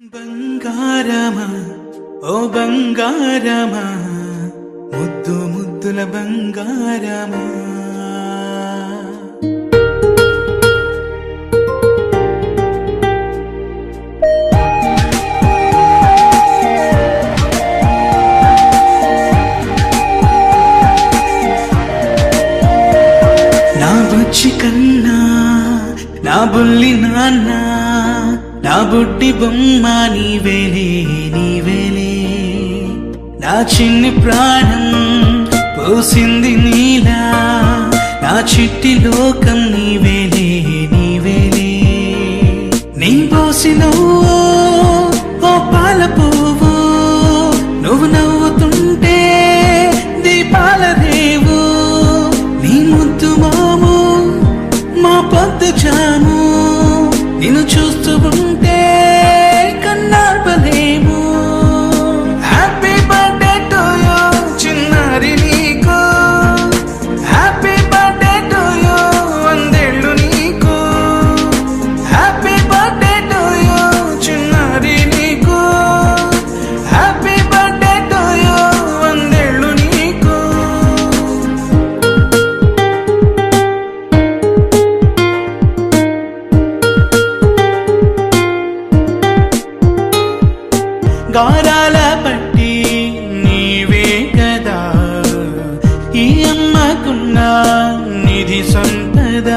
బంగారమా ఓ బంగారమా ముద్దు ముద్దుల బంగారమా నా బుజ్జి కన్నా నా బుల్లి నాన్న నా బుడ్డి బొమ్మ నీవేలే నీవేలే నా చిన్ని ప్రాణం పోసింది నీలా నా చిట్టి లోకం నీవేలే నీవేలే నీ పోసిన ఓ పాల పువ్వు నువ్వు నవ్వుతుంటే దీపాల రేవు నీ ముద్దు మాము మా పొద్దు జాము నిన్ను చూస్తూ ఉంటే కన్నార్పలేము. హ్యాపీ బర్త్డే టు యూ చిన్నారి నీకు, హ్యాపీ బర్త్డే టు యూ వందేళ్ళు నీకు, హ్యాపీ బర్త్డే టు యూ చిన్నారి నీకు, హ్యాపీ బర్త్డే టు యూ వందేళ్ళు నీకు. గారాల పట్టి నీవే కదా ఈ అమ్మకున్న నిధి సంపద.